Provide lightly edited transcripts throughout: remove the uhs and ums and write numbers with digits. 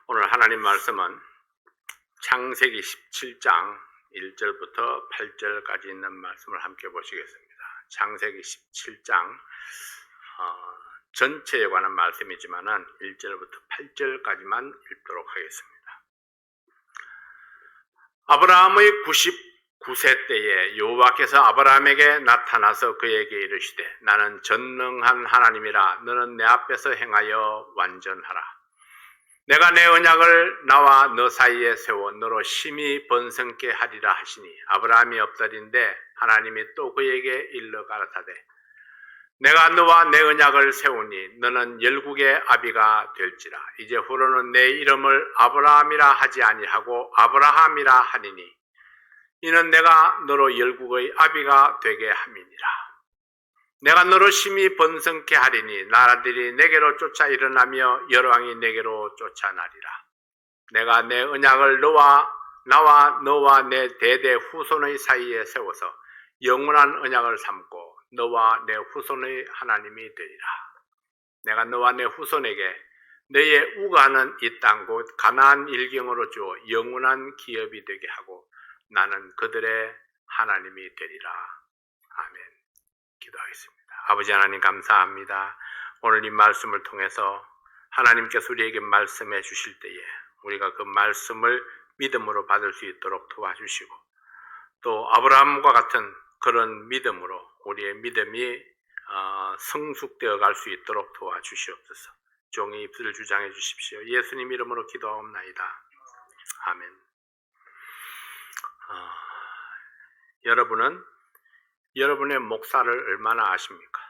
오늘 하나님 말씀은 창세기 17장 1절부터 8절까지 있는 말씀을 함께 보시겠습니다. 창세기 17장 전체에 관한 말씀이지만은 1절부터 8절까지만 읽도록 하겠습니다. 아브라함의 99세 때에 여호와께서 아브라함에게 나타나서 그에게 이르시되 나는 전능한 하나님이라 너는 내 앞에서 행하여 완전하라. 내가 내 언약을 나와 너 사이에 세워 너로 심히 번성케 하리라 하시니 아브라함이 엎드린데 하나님이 또 그에게 일러 가라사대 내가 너와 내 언약을 세우니 너는 열국의 아비가 될지라. 이제 후로는 내 이름을 아브라함이라 하지 아니하고 아브라함이라 하리니 이는 내가 너로 열국의 아비가 되게 함이니라. 내가 너로 심히 번성케 하리니 나라들이 내게로 쫓아 일어나며 여러왕이 내게로 쫓아나리라. 내가 내 언약을 나와 너와 내 대대 후손의 사이에 세워서 영원한 언약을 삼고 너와 내 후손의 하나님이 되리라. 내가 너와 내 후손에게 너의 우가는 이 땅 곧 가나안 일경으로 주어 영원한 기업이 되게 하고 나는 그들의 하나님이 되리라. 아멘. 기도하겠습니다. 아버지 하나님 감사합니다. 오늘 이 말씀을 통해서 하나님께서 우리에게 말씀해 주실 때에 우리가 그 말씀을 믿음으로 받을 수 있도록 도와주시고 또 아브라함과 같은 그런 믿음으로 우리의 믿음이 성숙되어 갈 수 있도록 도와주시옵소서. 종의 입술을 주장해 주십시오. 예수님 이름으로 기도하옵나이다. 아멘. 여러분은 여러분의 목사를 얼마나 아십니까?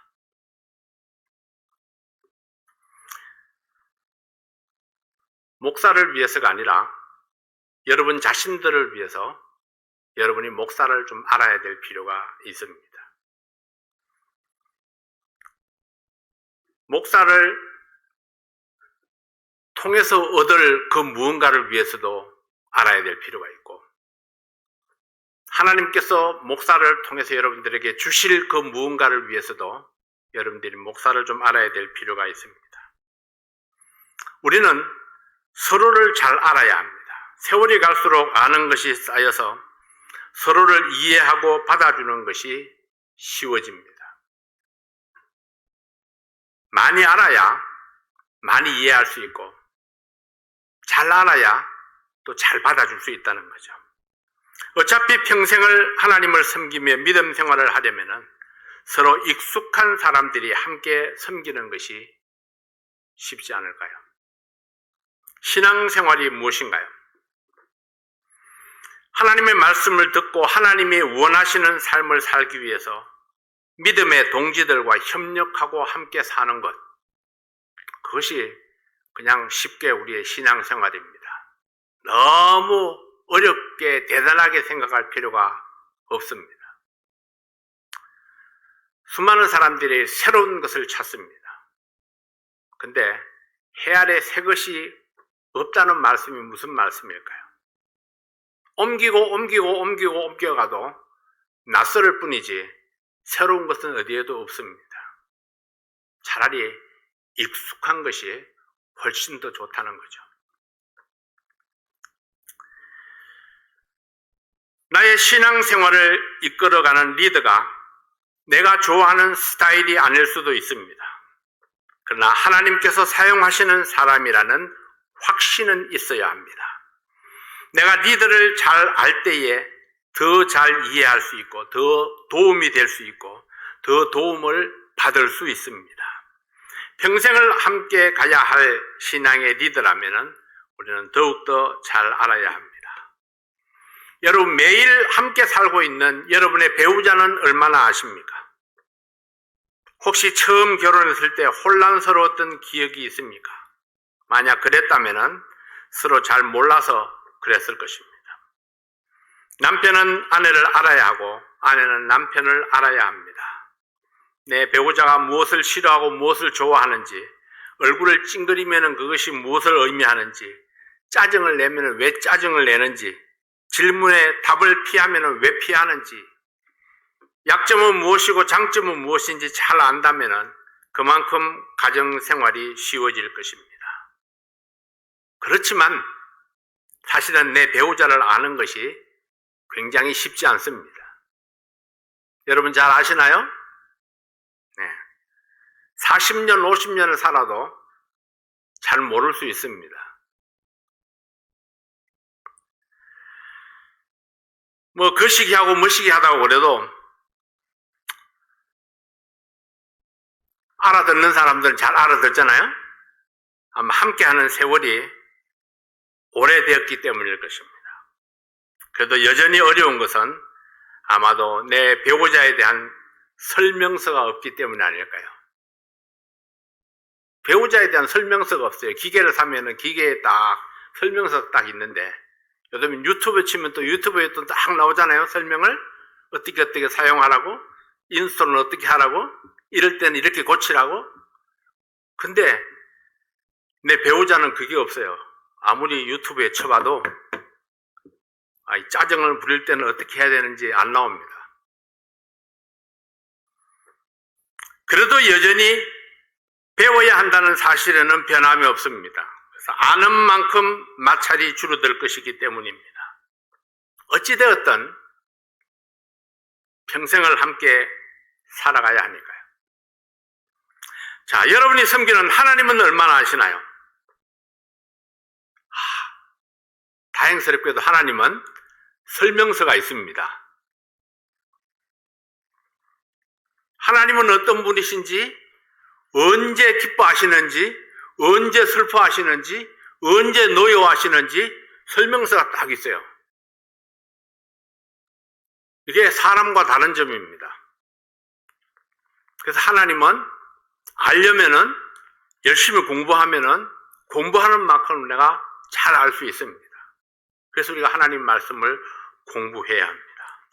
목사를 위해서가 아니라 여러분 자신들을 위해서 여러분이 목사를 좀 알아야 될 필요가 있습니다. 목사를 통해서 얻을 그 무언가를 위해서도 알아야 될 필요가 있고 하나님께서 목사를 통해서 여러분들에게 주실 그 무언가를 위해서도 여러분들이 목사를 좀 알아야 될 필요가 있습니다. 우리는 서로를 잘 알아야 합니다. 세월이 갈수록 아는 것이 쌓여서 서로를 이해하고 받아주는 것이 쉬워집니다. 많이 알아야 많이 이해할 수 있고 잘 알아야 또 잘 받아줄 수 있다는 거죠. 어차피 평생을 하나님을 섬기며 믿음 생활을 하려면 서로 익숙한 사람들이 함께 섬기는 것이 쉽지 않을까요? 신앙생활이 무엇인가요? 하나님의 말씀을 듣고 하나님이 원하시는 삶을 살기 위해서 믿음의 동지들과 협력하고 함께 사는 것, 그것이 그냥 쉽게 우리의 신앙생활입니다. 너무 어렵게 대단하게 생각할 필요가 없습니다. 수많은 사람들이 새로운 것을 찾습니다. 근데 해 아래 새 것이 없다는 말씀이 무슨 말씀일까요? 옮겨가도 낯설을 뿐이지 새로운 것은 어디에도 없습니다. 차라리 익숙한 것이 훨씬 더 좋다는 거죠. 나의 신앙생활을 이끌어가는 리더가 내가 좋아하는 스타일이 아닐 수도 있습니다. 그러나 하나님께서 사용하시는 사람이라는 확신은 있어야 합니다. 내가 리더를 잘 알 때에 더 잘 이해할 수 있고 더 도움이 될 수 있고 더 도움을 받을 수 있습니다. 평생을 함께 가야 할 신앙의 리더라면 우리는 더욱더 잘 알아야 합니다. 여러분 매일 함께 살고 있는 여러분의 배우자는 얼마나 아십니까? 혹시 처음 결혼했을 때 혼란스러웠던 기억이 있습니까? 만약 그랬다면 서로 잘 몰라서 그랬을 것입니다. 남편은 아내를 알아야 하고 아내는 남편을 알아야 합니다. 내 배우자가 무엇을 싫어하고 무엇을 좋아하는지, 얼굴을 찡그리면 그것이 무엇을 의미하는지, 짜증을 내면 왜 짜증을 내는지, 질문에 답을 피하면 왜 피하는지, 약점은 무엇이고 장점은 무엇인지 잘 안다면 그만큼 가정생활이 쉬워질 것입니다. 그렇지만 사실은 내 배우자를 아는 것이 굉장히 쉽지 않습니다. 여러분 잘 아시나요? 네. 40년, 50년을 살아도 잘 모를 수 있습니다. 뭐 거시기 하고 머시기 하다고 그래도 알아듣는 사람들은 잘 알아듣잖아요. 아마 함께하는 세월이 오래되었기 때문일 것입니다. 그래도 여전히 어려운 것은 아마도 내 배우자에 대한 설명서가 없기 때문이 아닐까요? 배우자에 대한 설명서가 없어요. 기계를 사면은 기계에 딱 설명서 딱 있는데, 요즘 유튜브 치면 또 유튜브에 또 딱 나오잖아요. 설명을 어떻게 사용하라고, 인스톨은 어떻게 하라고, 이럴 때는 이렇게 고치라고. 근데 내 배우자는 그게 없어요. 아무리 유튜브에 쳐봐도 짜증을 부릴 때는 어떻게 해야 되는지 안 나옵니다. 그래도 여전히 배워야 한다는 사실에는 변함이 없습니다. 그래서 아는 만큼 마찰이 줄어들 것이기 때문입니다. 어찌되었든 평생을 함께 살아가야 하니까요. 자, 여러분이 섬기는 하나님은 얼마나 아시나요? 다행스럽게도 하나님은 설명서가 있습니다. 하나님은 어떤 분이신지, 언제 기뻐하시는지, 언제 슬퍼하시는지, 언제 노여워하시는지 설명서가 딱 있어요. 이게 사람과 다른 점입니다. 그래서 하나님은 알려면은, 열심히 공부하면은 공부하는 만큼 내가 잘 알 수 있습니다. 그래서 우리가 하나님 말씀을 공부해야 합니다.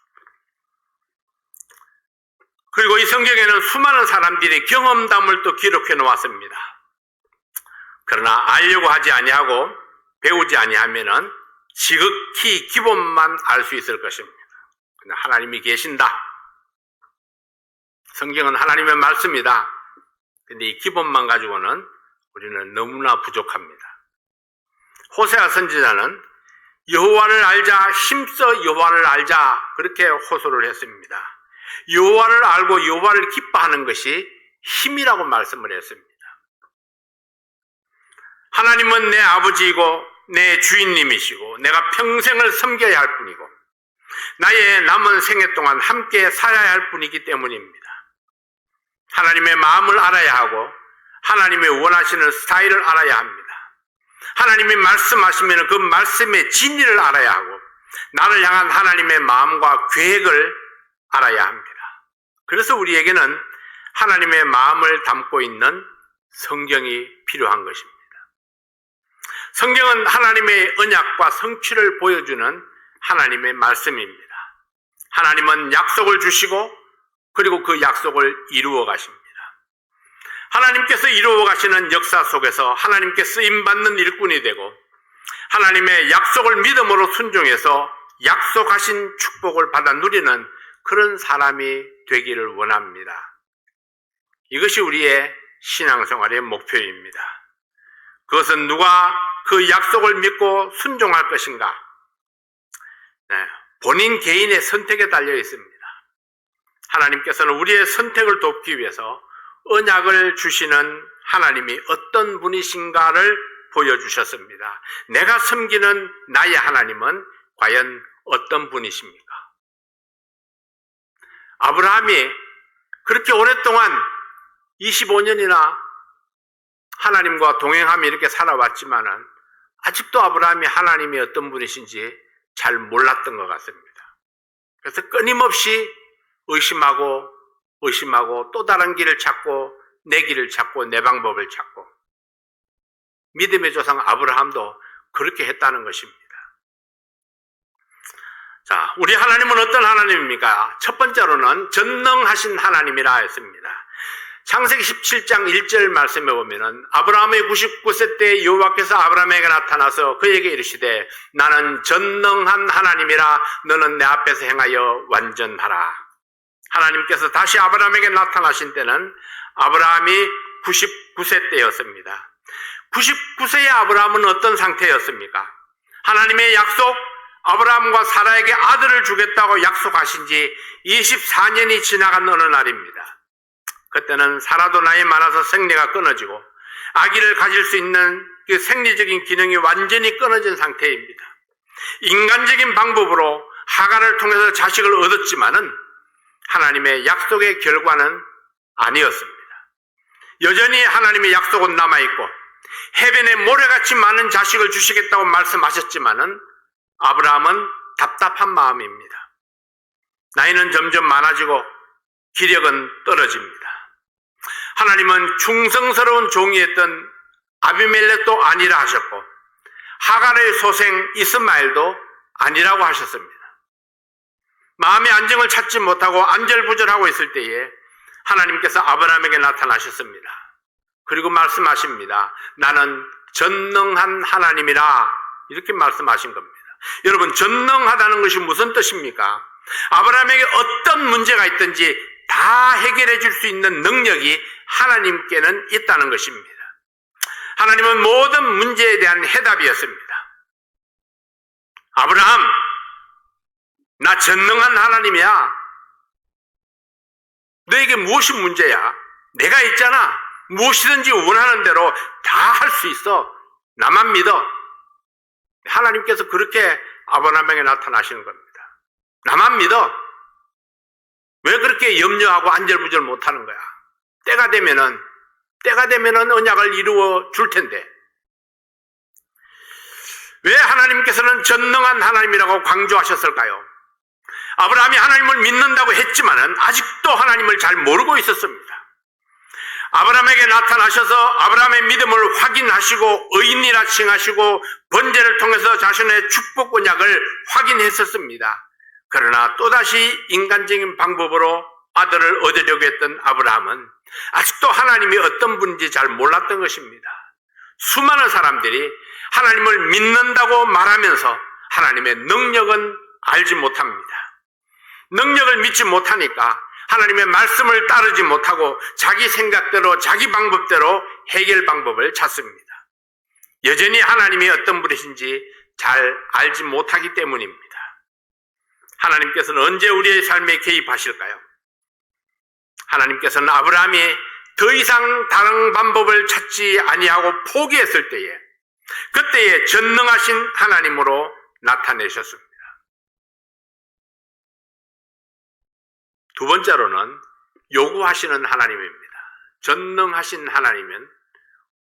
그리고 이 성경에는 수많은 사람들이 경험담을 또 기록해 놓았습니다. 그러나 알려고 하지 아니하고 배우지 아니하면은 지극히 기본만 알 수 있을 것입니다. 하나님이 계신다. 성경은 하나님의 말씀이다. 근데 이 기본만 가지고는 우리는 너무나 부족합니다. 호세아 선지자는 여호와를 알자, 힘써 여호와를 알자, 그렇게 호소를 했습니다. 여호와를 알고 여호와를 기뻐하는 것이 힘이라고 말씀을 했습니다. 하나님은 내 아버지이고 내 주인님이시고 내가 평생을 섬겨야 할 분이고 나의 남은 생애 동안 함께 살아야 할 분이기 때문입니다. 하나님의 마음을 알아야 하고 하나님의 원하시는 스타일을 알아야 합니다. 하나님이 말씀하시면 그 말씀의 진리를 알아야 하고 나를 향한 하나님의 마음과 계획을 알아야 합니다. 그래서 우리에게는 하나님의 마음을 담고 있는 성경이 필요한 것입니다. 성경은 하나님의 언약과 성취를 보여주는 하나님의 말씀입니다. 하나님은 약속을 주시고 그리고 그 약속을 이루어 가십니다. 하나님께서 이루어 가시는 역사 속에서 하나님께 쓰임받는 일꾼이 되고 하나님의 약속을 믿음으로 순종해서 약속하신 축복을 받아 누리는 그런 사람이 되기를 원합니다. 이것이 우리의 신앙생활의 목표입니다. 그것은 누가 그 약속을 믿고 순종할 것인가? 본인 개인의 선택에 달려 있습니다. 하나님께서는 우리의 선택을 돕기 위해서 언약을 주시는 하나님이 어떤 분이신가를 보여주셨습니다. 내가 섬기는 나의 하나님은 과연 어떤 분이십니까? 아브라함이 그렇게 오랫동안 25년이나 하나님과 동행하며 이렇게 살아왔지만은 아직도 아브라함이 하나님이 어떤 분이신지 잘 몰랐던 것 같습니다. 그래서 끊임없이 의심하고 또 다른 길을 찾고 내 길을 찾고 내 방법을 찾고 믿음의 조상 아브라함도 그렇게 했다는 것입니다. 자, 우리 하나님은 어떤 하나님입니까? 첫 번째로는 전능하신 하나님이라 했습니다. 창세기 17장 1절 말씀에 보면은 아브라함의 99세 때 여호와께서 아브라함에게 나타나서 그에게 이르시되 나는 전능한 하나님이라 너는 내 앞에서 행하여 완전하라. 하나님께서 다시 아브라함에게 나타나신 때는 아브라함이 99세 때였습니다. 99세의 아브라함은 어떤 상태였습니까? 하나님의 약속, 아브라함과 사라에게 아들을 주겠다고 약속하신 지 24년이 지나간 어느 날입니다. 그때는 사라도 나이 많아서 생리가 끊어지고 아기를 가질 수 있는 그 생리적인 기능이 완전히 끊어진 상태입니다. 인간적인 방법으로 하갈을 통해서 자식을 얻었지만은 하나님의 약속의 결과는 아니었습니다. 여전히 하나님의 약속은 남아있고 해변에 모래같이 많은 자식을 주시겠다고 말씀하셨지만은 아브라함은 답답한 마음입니다. 나이는 점점 많아지고 기력은 떨어집니다. 하나님은 충성스러운 종이었던 아비멜렉도 아니라 하셨고 하갈의 소생 이스마엘도 아니라고 하셨습니다. 마음의 안정을 찾지 못하고 안절부절하고 있을 때에 하나님께서 아브라함에게 나타나셨습니다. 그리고 말씀하십니다. 나는 전능한 하나님이라 이렇게 말씀하신 겁니다. 여러분, 전능하다는 것이 무슨 뜻입니까? 아브라함에게 어떤 문제가 있든지 다 해결해 줄 수 있는 능력이 하나님께는 있다는 것입니다. 하나님은 모든 문제에 대한 해답이었습니다. 아브라함, 나 전능한 하나님이야. 너에게 무엇이 문제야? 내가 있잖아. 무엇이든지 원하는 대로 다 할 수 있어. 나만 믿어. 하나님께서 그렇게 아브라함에게 나타나시는 겁니다. 나만 믿어. 왜 그렇게 염려하고 안절부절 못하는 거야? 때가 되면은 언약을 이루어 줄 텐데. 왜 하나님께서는 전능한 하나님이라고 강조하셨을까요? 아브라함이 하나님을 믿는다고 했지만은 아직도 하나님을 잘 모르고 있었습니다. 아브라함에게 나타나셔서 아브라함의 믿음을 확인하시고 의인이라 칭하시고 번제를 통해서 자신의 축복 언약을 확인했었습니다. 그러나 또다시 인간적인 방법으로 아들을 얻으려고 했던 아브라함은 아직도 하나님이 어떤 분인지 잘 몰랐던 것입니다. 수많은 사람들이 하나님을 믿는다고 말하면서 하나님의 능력은 알지 못합니다. 능력을 믿지 못하니까 하나님의 말씀을 따르지 못하고 자기 생각대로 자기 방법대로 해결 방법을 찾습니다. 여전히 하나님이 어떤 분이신지 잘 알지 못하기 때문입니다. 하나님께서는 언제 우리의 삶에 개입하실까요? 하나님께서는 아브라함이 더 이상 다른 방법을 찾지 아니하고 포기했을 때에 그때에 전능하신 하나님으로 나타내셨습니다. 두 번째로는 요구하시는 하나님입니다. 전능하신 하나님은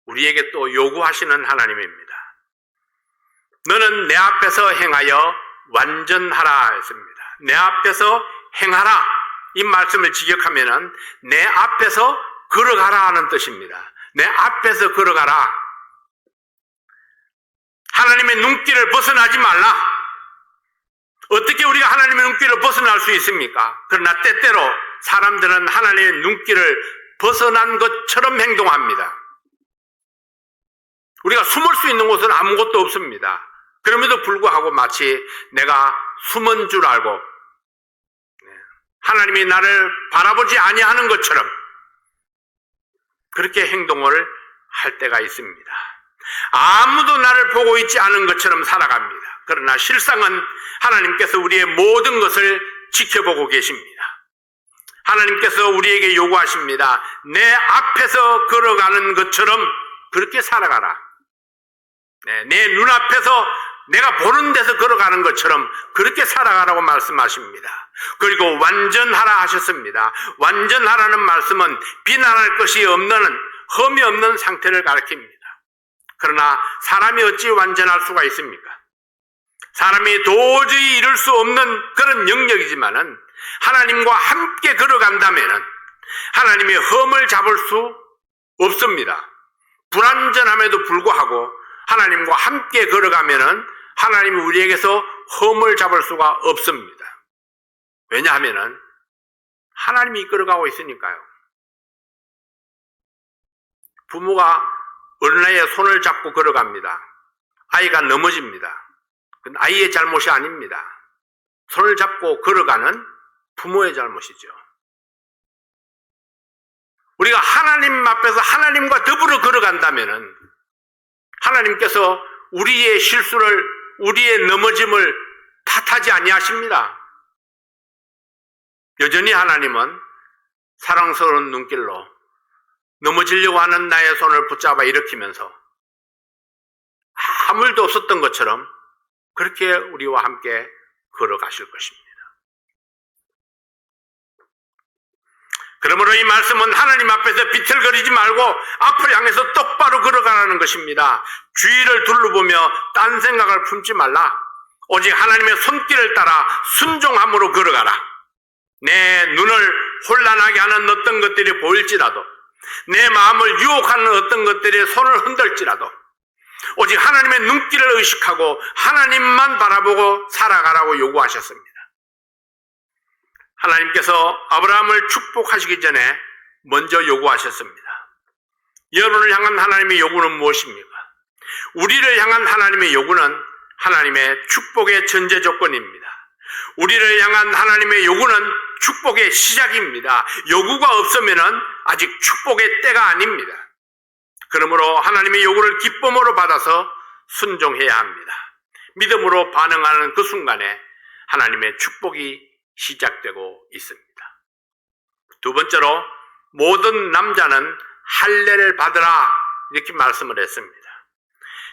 우리에게 또 요구하시는 하나님입니다. 너는 내 앞에서 행하여 완전하라 했습니다. 내 앞에서 행하라, 이 말씀을 직역하면은 내 앞에서 걸어가라 하는 뜻입니다. 내 앞에서 걸어가라. 하나님의 눈길을 벗어나지 말라. 어떻게 우리가 하나님의 눈길을 벗어날 수 있습니까? 그러나 때때로 사람들은 하나님의 눈길을 벗어난 것처럼 행동합니다. 우리가 숨을 수 있는 곳은 아무것도 없습니다. 그럼에도 불구하고 마치 내가 숨은 줄 알고 하나님이 나를 바라보지 아니하는 것처럼 그렇게 행동을 할 때가 있습니다. 아무도 나를 보고 있지 않은 것처럼 살아갑니다. 그러나 실상은 하나님께서 우리의 모든 것을 지켜보고 계십니다. 하나님께서 우리에게 요구하십니다. 내 앞에서 걸어가는 것처럼 그렇게 살아가라. 내 눈앞에서 내가 보는 데서 걸어가는 것처럼 그렇게 살아가라고 말씀하십니다. 그리고 완전하라 하셨습니다. 완전하라는 말씀은 비난할 것이 없는, 흠이 없는 상태를 가리킵니다. 그러나 사람이 어찌 완전할 수가 있습니까? 사람이 도저히 이룰 수 없는 그런 영역이지만은 하나님과 함께 걸어간다면은 하나님의 흠을 잡을 수 없습니다. 불완전함에도 불구하고 하나님과 함께 걸어가면은 하나님이 우리에게서 흠을 잡을 수가 없습니다. 왜냐하면은 하나님이 이끌어가고 있으니까요. 부모가 어린아이의 손을 잡고 걸어갑니다. 아이가 넘어집니다. 그건 아이의 잘못이 아닙니다. 손을 잡고 걸어가는 부모의 잘못이죠. 우리가 하나님 앞에서 하나님과 더불어 걸어간다면은 하나님께서 우리의 실수를, 우리의 넘어짐을 탓하지 아니하십니다. 여전히 하나님은 사랑스러운 눈길로 넘어지려고 하는 나의 손을 붙잡아 일으키면서 아무 일도 없었던 것처럼 그렇게 우리와 함께 걸어가실 것입니다. 그러므로 이 말씀은 하나님 앞에서 비틀거리지 말고 앞을 향해서 똑바로 걸어가라는 것입니다. 주위를 둘러보며 딴 생각을 품지 말라. 오직 하나님의 손길을 따라 순종함으로 걸어가라. 내 눈을 혼란하게 하는 어떤 것들이 보일지라도, 내 마음을 유혹하는 어떤 것들이 손을 흔들지라도 오직 하나님의 눈길을 의식하고 하나님만 바라보고 살아가라고 요구하셨습니다. 하나님께서 아브라함을 축복하시기 전에 먼저 요구하셨습니다. 여러분을 향한 하나님의 요구는 무엇입니까? 우리를 향한 하나님의 요구는 하나님의 축복의 전제 조건입니다. 우리를 향한 하나님의 요구는 축복의 시작입니다. 요구가 없으면 아직 축복의 때가 아닙니다. 그러므로 하나님의 요구를 기쁨으로 받아서 순종해야 합니다. 믿음으로 반응하는 그 순간에 하나님의 축복이 시작되고 있습니다. 두 번째로, 모든 남자는 할례를 받으라, 이렇게 말씀을 했습니다.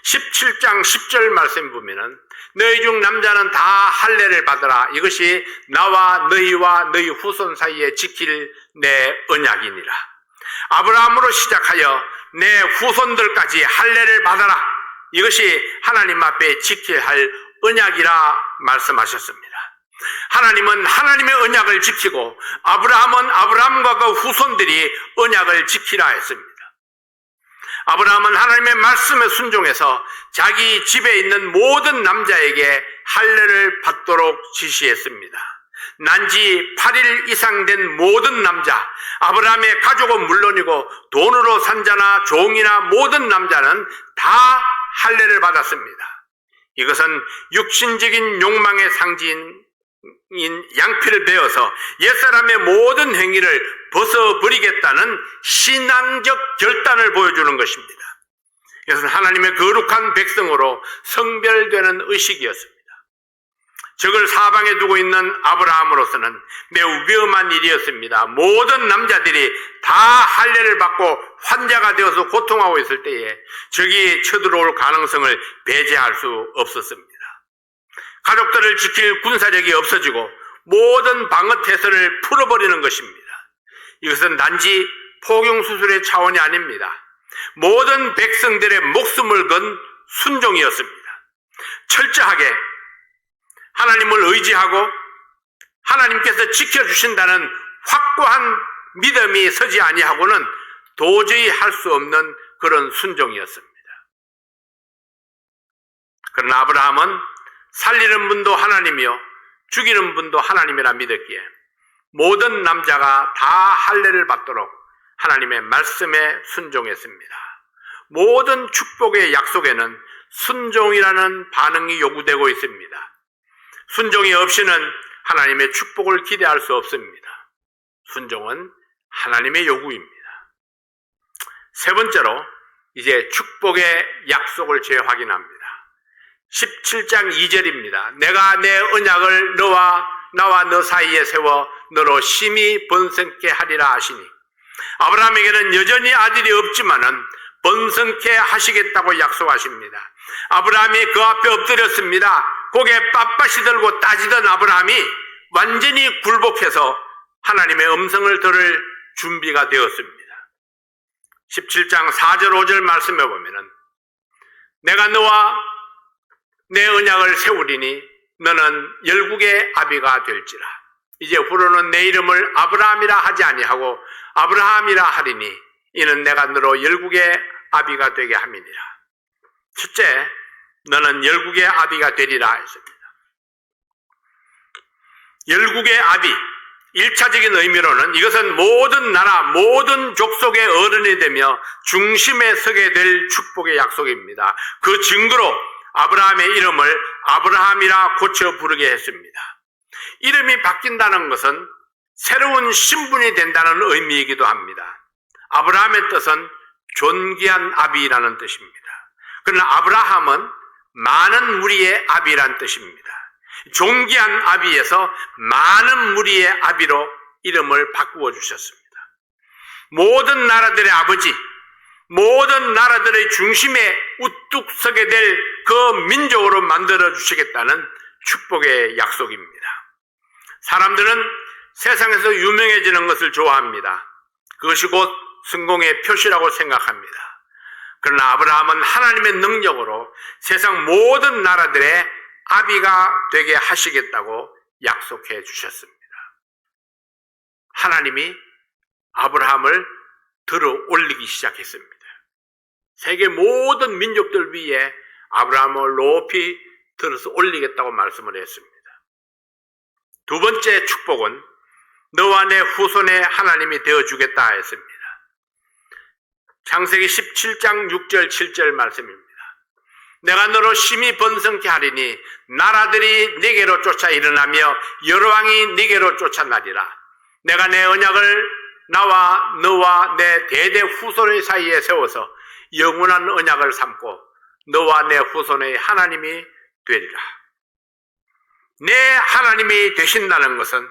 17장 10절 말씀 보면은 너희 중 남자는 다 할례를 받으라. 이것이 나와 너희와 너희 후손 사이에 지킬 내 언약이니라. 아브라함으로 시작하여 내 후손들까지 할례를 받아라. 이것이 하나님 앞에 지켜야 할 언약이라 말씀하셨습니다. 하나님은 하나님의 언약을 지키고 아브라함은 아브라함과 그 후손들이 언약을 지키라 했습니다. 아브라함은 하나님의 말씀에 순종해서 자기 집에 있는 모든 남자에게 할례를 받도록 지시했습니다. 난지 8일 이상 된 모든 남자, 아브라함의 가족은 물론이고 돈으로 산 자나 종이나 모든 남자는 다 할례를 받았습니다. 이것은 육신적인 욕망의 상징인 양피를 베어서 옛사람의 모든 행위를 벗어버리겠다는 신앙적 결단을 보여주는 것입니다. 이것은 하나님의 거룩한 백성으로 성별되는 의식이었습니다. 적을 사방에 두고 있는 아브라함으로서는 매우 위험한 일이었습니다. 모든 남자들이 다 할례를 받고 환자가 되어서 고통하고 있을 때에 적이 쳐들어올 가능성을 배제할 수 없었습니다. 가족들을 지킬 군사력이 없어지고 모든 방어태세를 풀어버리는 것입니다. 이것은 단지 포경수술의 차원이 아닙니다. 모든 백성들의 목숨을 건 순종이었습니다. 철저하게 하나님을 의지하고 하나님께서 지켜주신다는 확고한 믿음이 서지 아니하고는 도저히 할 수 없는 그런 순종이었습니다. 그러나 아브라함은 살리는 분도 하나님이요 죽이는 분도 하나님이라 믿었기에 모든 남자가 다 할례를 받도록 하나님의 말씀에 순종했습니다. 모든 축복의 약속에는 순종이라는 반응이 요구되고 있습니다. 순종이 없이는 하나님의 축복을 기대할 수 없습니다. 순종은 하나님의 요구입니다. 세 번째로, 이제 축복의 약속을 재확인합니다. 17장 2절입니다. 내가 내 언약을 나와 너 사이에 세워 너로 심히 번성케 하리라 하시니, 아브라함에게는 여전히 아들이 없지만은 번성케 하시겠다고 약속하십니다. 아브라함이 그 앞에 엎드렸습니다. 고개 빳빳이 들고 따지던 아브라함이 완전히 굴복해서 하나님의 음성을 들을 준비가 되었습니다. 17장 4절 5절 말씀해 보면은 내가 너와 내 언약을 세우리니 너는 열국의 아비가 될지라. 이제 후로는 내 이름을 아브라함이라 하지 아니하고 아브라함이라 하리니 이는 내가 너로 열국의 아비가 되게 함이니라. 첫째, 너는 열국의 아비가 되리라 했습니다. 열국의 아비, 1차적인 의미로는 이것은 모든 나라, 모든 족속의 어른이 되며 중심에 서게 될 축복의 약속입니다. 그 증거로 아브라함의 이름을 아브라함이라 고쳐 부르게 했습니다. 이름이 바뀐다는 것은 새로운 신분이 된다는 의미이기도 합니다. 아브라함의 뜻은 존귀한 아비라는 뜻입니다. 그러나 아브라함은 많은 무리의 아비란 뜻입니다. 존귀한 아비에서 많은 무리의 아비로 이름을 바꾸어 주셨습니다. 모든 나라들의 아버지, 모든 나라들의 중심에 우뚝 서게 될 그 민족으로 만들어 주시겠다는 축복의 약속입니다. 사람들은 세상에서 유명해지는 것을 좋아합니다. 그것이 곧 성공의 표시라고 생각합니다. 그러나 아브라함은 하나님의 능력으로 세상 모든 나라들의 아비가 되게 하시겠다고 약속해 주셨습니다. 하나님이 아브라함을 들어 올리기 시작했습니다. 세계 모든 민족들 위에 아브라함을 높이 들어서 올리겠다고 말씀을 했습니다. 두 번째 축복은 너와 내 후손의 하나님이 되어주겠다 했습니다. 창세기 17장 6절 7절 말씀입니다. 내가 너로 심히 번성케 하리니 나라들이 네게로 쫓아 일어나며 여러 왕이 네게로 쫓아나리라. 내가 내 언약을 나와 너와 내 대대 후손의 사이에 세워서 영원한 언약을 삼고 너와 내 후손의 하나님이 되리라. 내 하나님이 되신다는 것은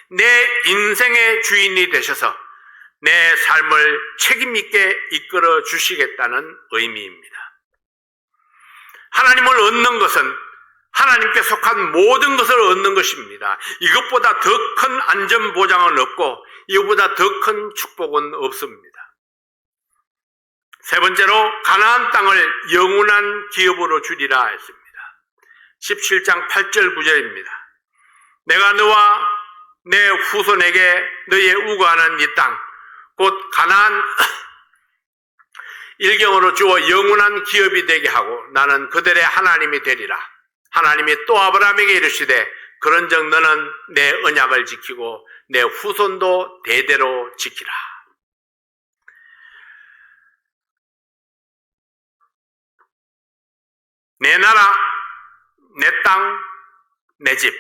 내 인생의 주인이 되셔서 내 삶을 책임있게 이끌어 주시겠다는 의미입니다. 하나님을 얻는 것은 하나님께 속한 모든 것을 얻는 것입니다. 이것보다 더 큰 안전보장은 없고 이것보다 더 큰 축복은 없습니다. 세 번째로 가나안 땅을 영원한 기업으로 주리라 했습니다. 17장 8절 9절입니다. 내가 너와 내 후손에게 너의 우거하는 이 땅 곧 가나안 일경으로 주어 영원한 기업이 되게 하고 나는 그들의 하나님이 되리라. 하나님이 또 아브라함에게 이르시되 그런즉 너는 내 언약을 지키고 내 후손도 대대로 지키라. 내 나라, 내 땅, 내 집.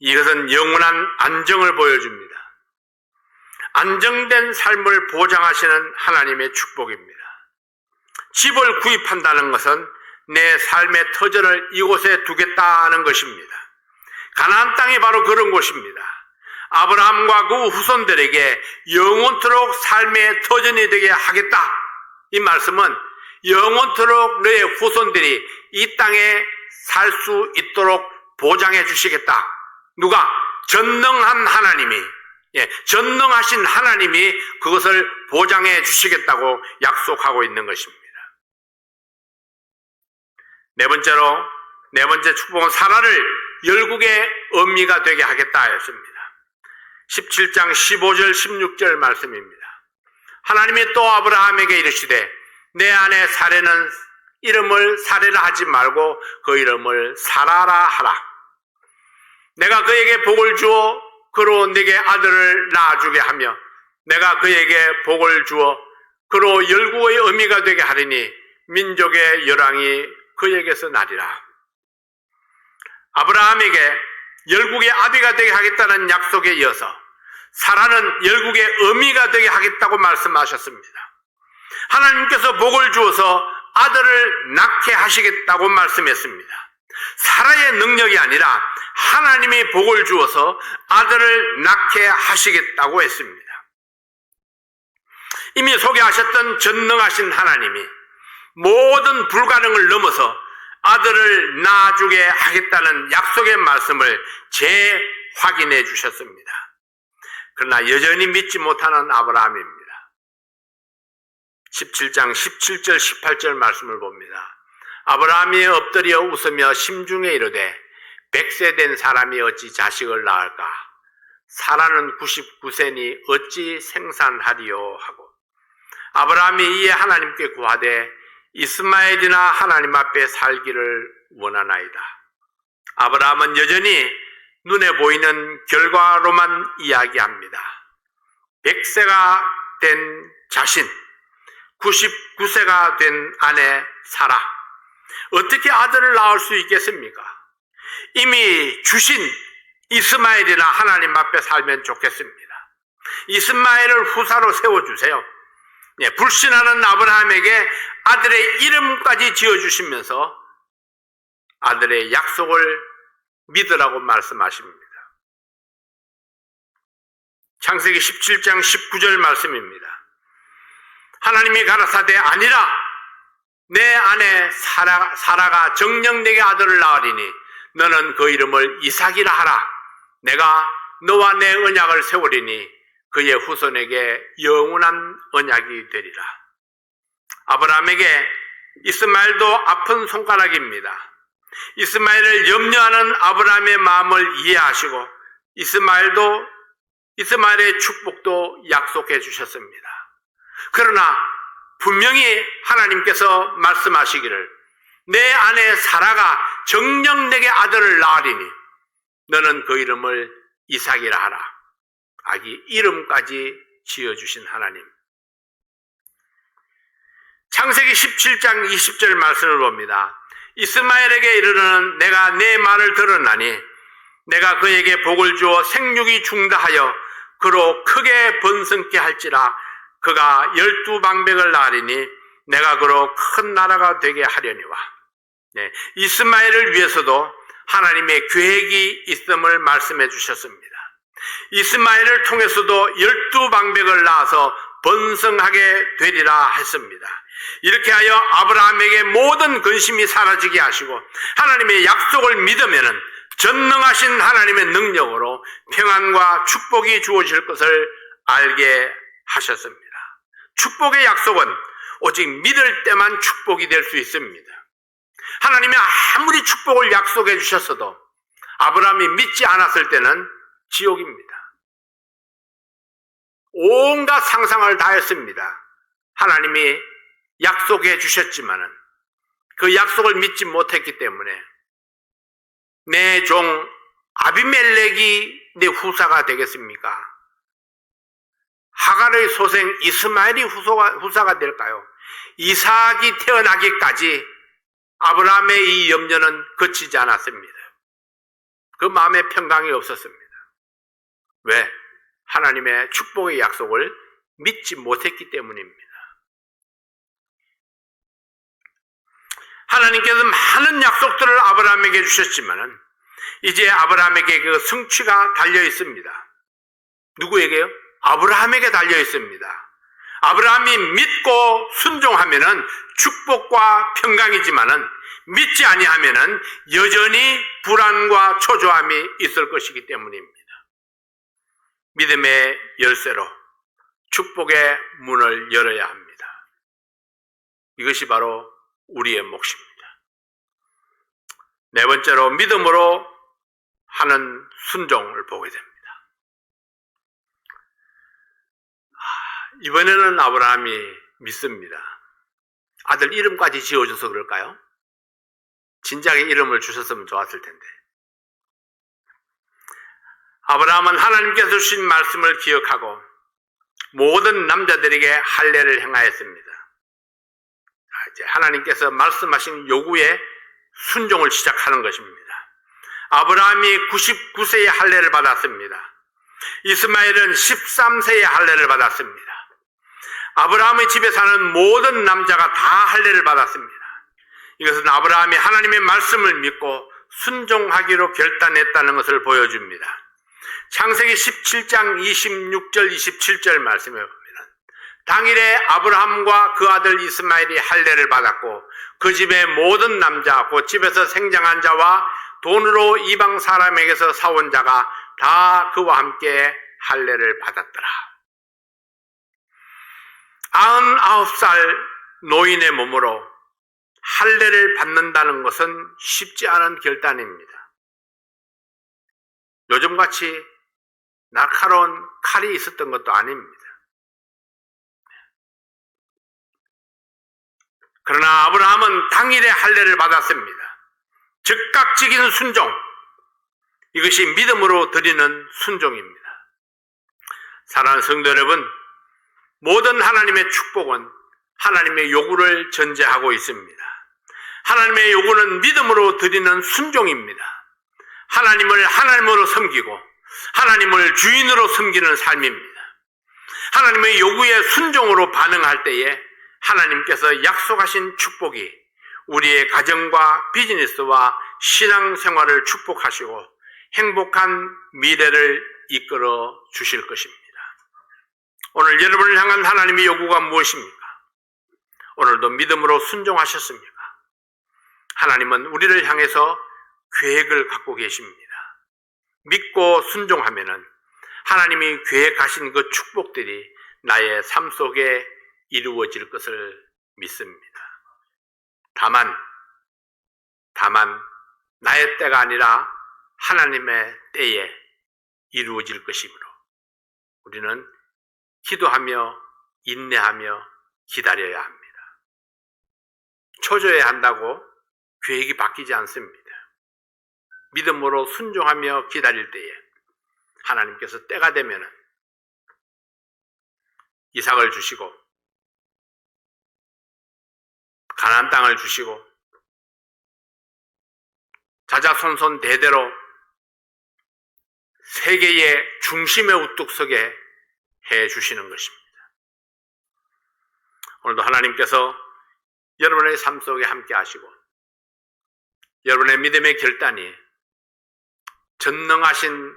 이것은 영원한 안정을 보여줍니다. 안정된 삶을 보장하시는 하나님의 축복입니다. 집을 구입한다는 것은 내 삶의 터전을 이곳에 두겠다는 것입니다. 가나안 땅이 바로 그런 곳입니다. 아브라함과 그 후손들에게 영원토록 삶의 터전이 되게 하겠다. 이 말씀은 영원토록 너의 후손들이 이 땅에 살 수 있도록 보장해 주시겠다. 누가? 전능한 하나님이, 전능하신 하나님이 그것을 보장해 주시겠다고 약속하고 있는 것입니다. 네 번째 축복은 사라를 열국의 어미가 되게 하겠다 하였습니다. 17장 15절 16절 말씀입니다. 하나님이 또 아브라함에게 이르시되 내 아내 사레는 이름을 사레라 하지 말고 그 이름을 사라라 하라. 내가 그에게 복을 주어 그로 네게 아들을 낳아주게 하며 내가 그에게 복을 주어 그로 열국의 어미가 되게 하리니 민족의 열왕이 그에게서 나리라. 아브라함에게 열국의 아비가 되게 하겠다는 약속에 이어서 사라는 열국의 어미가 되게 하겠다고 말씀하셨습니다. 하나님께서 복을 주어서 아들을 낳게 하시겠다고 말씀했습니다. 사라의 능력이 아니라 하나님이 복을 주어서 아들을 낳게 하시겠다고 했습니다. 이미 소개하셨던 전능하신 하나님이 모든 불가능을 넘어서 아들을 낳아주게 하겠다는 약속의 말씀을 재확인해 주셨습니다. 그러나 여전히 믿지 못하는 아브라함입니다. 17장 17절 18절 말씀을 봅니다. 아브라함이 엎드려 웃으며 심중에 이르되 100세 된 사람이 어찌 자식을 낳을까? 사라는 99세니 어찌 생산하리요? 하고 아브라함이 이에 하나님께 구하되 이스마엘이나 하나님 앞에 살기를 원하나이다. 아브라함은 여전히 눈에 보이는 결과로만 이야기합니다. 100세가 된 자신, 99세가 된 아내 사라, 어떻게 아들을 낳을 수 있겠습니까? 이미 주신 이스마엘이나 하나님 앞에 살면 좋겠습니다. 이스마엘을 후사로 세워주세요. 불신하는 아브라함에게 아들의 이름까지 지어주시면서 아들의 약속을 믿으라고 말씀하십니다. 창세기 17장 19절 말씀입니다. 하나님이 가라사대 아니라 내 아내 사라가 정녕 내게 아들을 낳으리니 너는 그 이름을 이삭이라 하라. 내가 너와 내 언약을 세우리니 그의 후손에게 영원한 언약이 되리라. 아브라함에게 이스마엘도 아픈 손가락입니다. 이스마엘을 염려하는 아브라함의 마음을 이해하시고 이스마엘의 축복도 약속해 주셨습니다. 그러나 분명히 하나님께서 말씀하시기를 내 아내 사라가 정녕 내게 아들을 낳으리니 너는 그 이름을 이삭이라 하라. 아기 이름까지 지어주신 하나님. 창세기 17장 20절 말씀을 봅니다. 이스마엘에게 이르르는 내가 내 말을 들었나니 내가 그에게 복을 주어 생육이 중다하여 그로 크게 번성케 할지라. 그가 12방백을 낳으리니 내가 그로 큰 나라가 되게 하려니와. 이스마엘을 위해서도 하나님의 계획이 있음을 말씀해 주셨습니다. 이스마엘을 통해서도 12방백을 낳아서 번성하게 되리라 했습니다. 이렇게 하여 아브라함에게 모든 근심이 사라지게 하시고 하나님의 약속을 믿으면은 전능하신 하나님의 능력으로 평안과 축복이 주어질 것을 알게 하셨습니다. 축복의 약속은 오직 믿을 때만 축복이 될 수 있습니다. 하나님이 아무리 축복을 약속해 주셨어도 아브라함이 믿지 않았을 때는 지옥입니다. 온갖 상상을 다 했습니다. 하나님이 약속해 주셨지만은 그 약속을 믿지 못했기 때문에 내 종 아비멜렉이 내 후사가 되겠습니까? 하갈의 소생 이스마엘이 후사가 될까요? 이삭이 태어나기까지 아브라함의 이 염려는 그치지 않았습니다. 그 마음에 평강이 없었습니다. 왜? 하나님의 축복의 약속을 믿지 못했기 때문입니다. 하나님께서 많은 약속들을 아브라함에게 주셨지만은 이제 아브라함에게 그 성취가 달려 있습니다. 누구에게요? 아브라함에게 달려 있습니다. 아브라함이 믿고 순종하면은 축복과 평강이지만은 믿지 아니하면은 여전히 불안과 초조함이 있을 것이기 때문입니다. 믿음의 열쇠로 축복의 문을 열어야 합니다. 이것이 바로 우리의 몫입니다. 네 번째로 믿음으로 하는 순종을 보게 됩니다. 이번에는 아브라함이 믿습니다. 아들 이름까지 지어줘서 그럴까요? 진작에 이름을 주셨으면 좋았을 텐데. 아브라함은 하나님께서 주신 말씀을 기억하고 모든 남자들에게 할례를 행하였습니다. 이제 하나님께서 말씀하신 요구에 순종을 시작하는 것입니다. 아브라함이 99세의 할례를 받았습니다. 이스마엘은 13세의 할례를 받았습니다. 아브라함의 집에 사는 모든 남자가 다 할례를 받았습니다. 이것은 아브라함이 하나님의 말씀을 믿고 순종하기로 결단했다는 것을 보여줍니다. 창세기 17장 26절 27절 말씀에 보면 당일에 아브라함과 그 아들 이스마엘이 할례를 받았고 그 집의 모든 남자 곧 집에서 생장한 자와 돈으로 이방 사람에게서 사온 자가 다 그와 함께 할례를 받았더라. 99살 노인의 몸으로 할례를 받는다는 것은 쉽지 않은 결단입니다. 요즘같이 날카로운 칼이 있었던 것도 아닙니다. 그러나 아브라함은 당일에 할례를 받았습니다. 즉각적인 순종, 이것이 믿음으로 드리는 순종입니다. 사랑하는 성도 여러분, 모든 하나님의 축복은 하나님의 요구를 전제하고 있습니다. 하나님의 요구는 믿음으로 드리는 순종입니다. 하나님을 하나님으로 섬기고 하나님을 주인으로 섬기는 삶입니다. 하나님의 요구에 순종으로 반응할 때에 하나님께서 약속하신 축복이 우리의 가정과 비즈니스와 신앙생활을 축복하시고 행복한 미래를 이끌어 주실 것입니다. 오늘 여러분을 향한 하나님의 요구가 무엇입니까? 오늘도 믿음으로 순종하셨습니까? 하나님은 우리를 향해서 계획을 갖고 계십니다. 믿고 순종하면은 하나님이 계획하신 그 축복들이 나의 삶 속에 이루어질 것을 믿습니다. 다만 나의 때가 아니라 하나님의 때에 이루어질 것이므로 우리는 기도하며 인내하며 기다려야 합니다. 초조해야 한다고 계획이 바뀌지 않습니다. 믿음으로 순종하며 기다릴 때에 하나님께서 때가 되면 이삭을 주시고 가나안 땅을 주시고 자자손손 대대로 세계의 중심에 우뚝 서게 해 주시는 것입니다. 오늘도 하나님께서 여러분의 삶 속에 함께 하시고 여러분의 믿음의 결단이 전능하신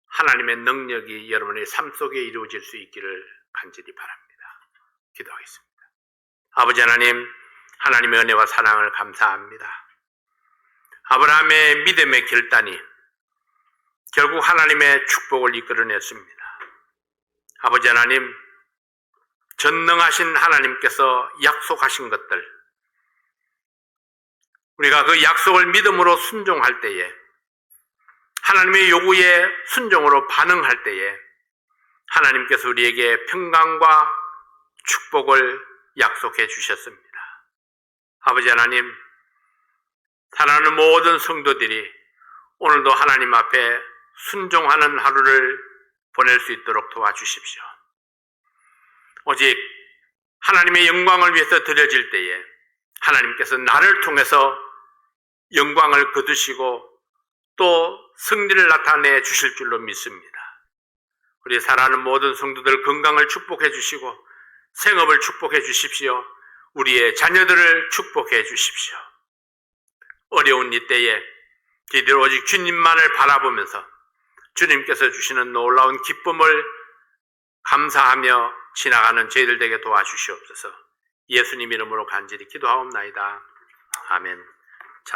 하나님의 능력이 여러분의 삶 속에 이루어질 수 있기를 간절히 바랍니다. 기도하겠습니다. 아버지 하나님, 하나님의 은혜와 사랑을 감사합니다. 아브라함의 믿음의 결단이 결국 하나님의 축복을 이끌어냈습니다. 아버지 하나님, 전능하신 하나님께서 약속하신 것들, 우리가 그 약속을 믿음으로 순종할 때에, 하나님의 요구에 순종으로 반응할 때에 하나님께서 우리에게 평강과 축복을 약속해 주셨습니다. 아버지 하나님, 사랑하는 모든 성도들이 오늘도 하나님 앞에 순종하는 하루를 보낼 수 있도록 도와주십시오. 오직 하나님의 영광을 위해서 드려질 때에 하나님께서 나를 통해서 영광을 거두시고 또 승리를 나타내 주실 줄로 믿습니다. 우리 사랑하는 모든 성도들 건강을 축복해 주시고 생업을 축복해 주십시오. 우리의 자녀들을 축복해 주십시오. 어려운 이때에 저희들 오직 주님만을 바라보면서 주님께서 주시는 놀라운 기쁨을 감사하며 지나가는 저희들 되게 도와주시옵소서. 예수님 이름으로 간절히 기도하옵나이다. 아멘.